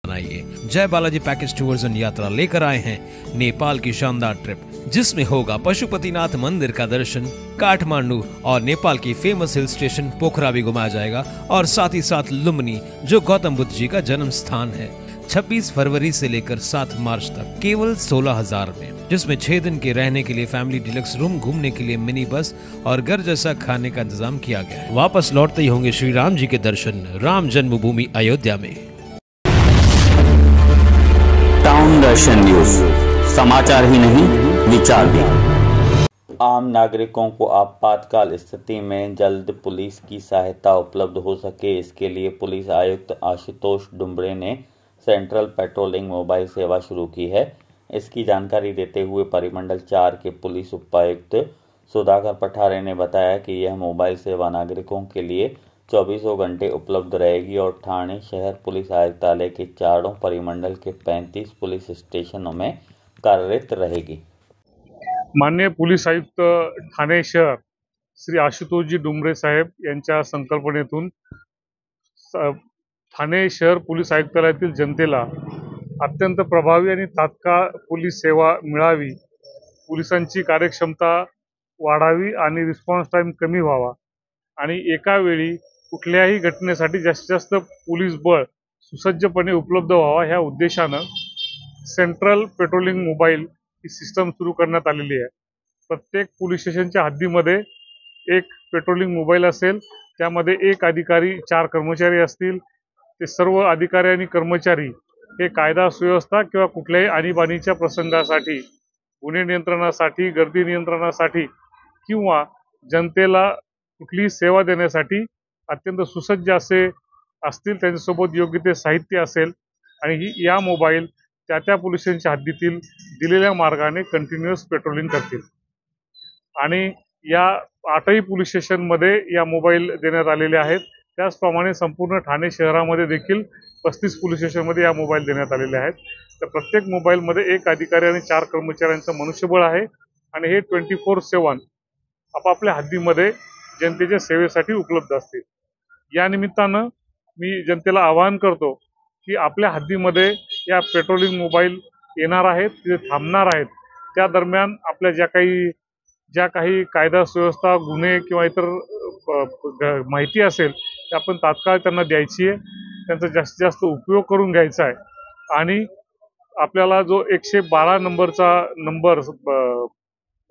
बनाइए। जय Balaji package tours end यात्रा लेकर आए हैं नेपाल की शानदार ट्रिप, जिसमें होगा पशुपतिनाथ मंदिर का दर्शन, काठमांडू और नेपाल की फेमस हिल स्टेशन पोखरा भी घुमाया जाएगा, और साथ ही साथ लुम्बिनी जो गौतम बुद्ध जी का जन्म स्थान है। 26 फरवरी से लेकर 7 मार्च तक केवल 16,000 में, जिसमें 6 दिन के रहने के लिए फैमिली डिलक्स रूम, घूमने के लिए मिनी बस और घर जैसा खाने का इंतजाम किया गया है। वापस लौटते ही होंगे श्री राम जी के दर्शन राम जन्मभूमि अयोध्या में। टाउन दर्शन न्यूज, समाचार ही नहीं विचार भी। आम नागरिकों को आपातकाल स्थिति में जल्द पुलिस की सहायता उपलब्ध हो सके, इसके लिए पुलिस आयुक्त आशुतोष डुम्बरे ने सेंट्रल पेट्रोलिंग मोबाइल सेवा शुरू की है। इसकी जानकारी देते हुए परिमंडल 4 के पुलिस उपायुक्त सुधाकर पठारे ने बताया कि यह मोबाइल सेवा नागरिकों के लिए 24 घंटे उपलब्ध रहेगी और ठाणे शहर पुलिस आयुक्तालय के चारों परिमंडल के 35 पुलिस स्टेशनों में कार्यरत रहेगी। माननीय पोलीस आयुक्त ठाणे शहर श्री आशुतोषजी डुम्बरे साहेब यांच्या संकल्पनेतून ठाणे शहर पोलीस आयुक्तालयातील जनतेला अत्यंत प्रभावी आणि तात्काळ पोलीस सेवा मिळावी, पोलिसांची कार्यक्षमता वाढावी आणि रिस्पॉन्स टाइम कमी व्हावा आणि एका वेळी कुठल्याही घटनेसाठी जास्तीत जास्त पोलीस बळ सुसज्जपणे उपलब्ध व्हावा, ह्या उद्देशानं सेंट्रल पेट्रोलिंग मोबाईल ही सिस्टम सुरू करण्यात आलेली आहे। प्रत्येक पोलीस स्टेशनच्या हद्दीमध्ये एक पेट्रोलिंग मोबाईल असेल, त्यामध्ये एक अधिकारी 4 कर्मचारी असतील। ते सर्व अधिकारी आणि कर्मचारी हे कायदा सुव्यवस्था किंवा कुठल्याही आणीबाणीच्या प्रसंगासाठी, गुन्हे नियंत्रणासाठी, गर्दी नियंत्रणासाठी किंवा जनतेला कुठलीही सेवा देण्यासाठी अत्यंत सुसज्ज असे असतील। त्यांच्यासोबत योग्य ते साहित्य असेल आणि या मोबाईल त्या पोलीस स्टेशनच्या हद्दीतील दिलेल्या मार्गाने कंटिन्युअस पेट्रोलिंग करतील आणि या 8ही पोलीस स्टेशनमध्ये या मोबाईल देण्यात आलेले आहेत। त्याचप्रमाणे संपूर्ण ठाणे शहरामध्ये देखील 35 पोलीस स्टेशनमध्ये या मोबाईल देण्यात आलेले आहेत। तर प्रत्येक मोबाईलमध्ये एक अधिकारी आणि 4 कर्मचाऱ्यांचं मनुष्यबळ आहे आणि हे 24/7 आपापल्या हद्दीमध्ये जनतेच्या सेवेसाठी उपलब्ध असतील। या निमित्तानं मी जनतेला आवाहन करतो की आपल्या हद्दीमध्ये या पेट्रोलिंग मोबाईल येणार आहेत, ते थांबणार आहेत। त्या दरम्यान आपल्या ज्या काही कायदा सुव्यवस्था, गुन्हे किंवा इतर माहिती असेल ते आपण तात्काळ त्यांना द्यायची आहे, त्यांचा जास्तीत जास्त उपयोग करून घ्यायचा आहे आणि आपल्याला जो 112 नंबरचा नंबर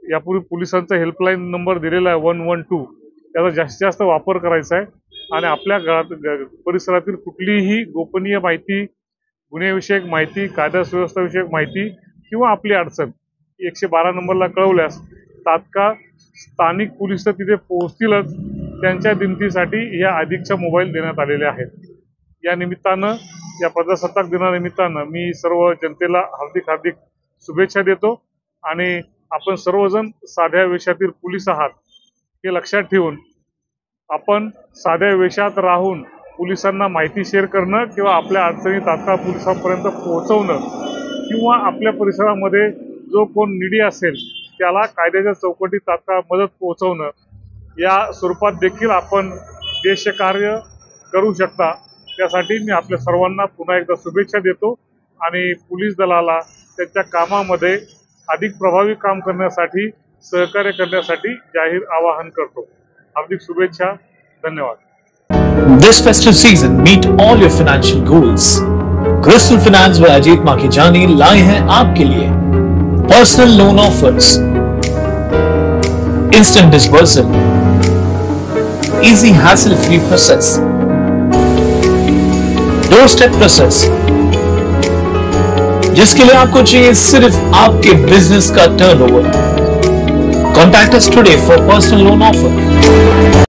यापूर्वी पोलिसांचा हेल्पलाईन नंबर दिलेला आहे 112, त्याचा जास्तीत जास्त वापर करायचा आहे आणि आपल्या परिसरातील कुठलीही गोपनीय माहिती, गुन्हेविषयक माहिती, कायदा सुव्यवस्थाविषयक माहिती किंवा आपली अडचण 112 नंबरला कळवल्यास तात्काळ स्थानिक पोलीस तिथे पोहोचतीलच। त्यांच्या दिमतीसाठी या अधिकच्या मोबाईल देण्यात आलेले आहेत। या निमित्तानं, या प्रजासत्ताक दिनानिमित्तानं मी सर्व जनतेला हार्दिक शुभेच्छा देतो आणि आपण सर्वजण साध्या वेशातील पोलीस आहात हे लक्षात ठेवून आपण साध्या वेशात राहून पोलिसांना माहिती शेअर करणं किंवा आपल्या अडचणी तात्काळ पोलिसांपर्यंत पोहोचवणं किंवा आपल्या परिसरामध्ये जो कोण निडी असेल त्याला कायद्याच्या चौकटीत तात्काळ मदत पोहोचवणं, या स्वरूपात देखील आपण देशकार्य करू शकता। त्यासाठी मी आपल्या सर्वांना पुन्हा एकदा शुभेच्छा देतो आणि पोलीस दलाला त्यांच्या कामामध्ये अधिक प्रभावी काम करण्यासाठी, सहकार्य करण्यासाठी जाहीर आवाहन करतो। हार्दिक शुभेच्छा, धन्यवाद। This festive season, meet all your financial goals. Crystal Finance व अजीत माखीजानी लाए हैं आपके लिए personal loan offers, instant disbursal, easy hassle-free process, doorstep process, जिसके लिए आपको चाहिए सिर्फ आपके बिजनेस का turnover. Contact us today for personal loan offer.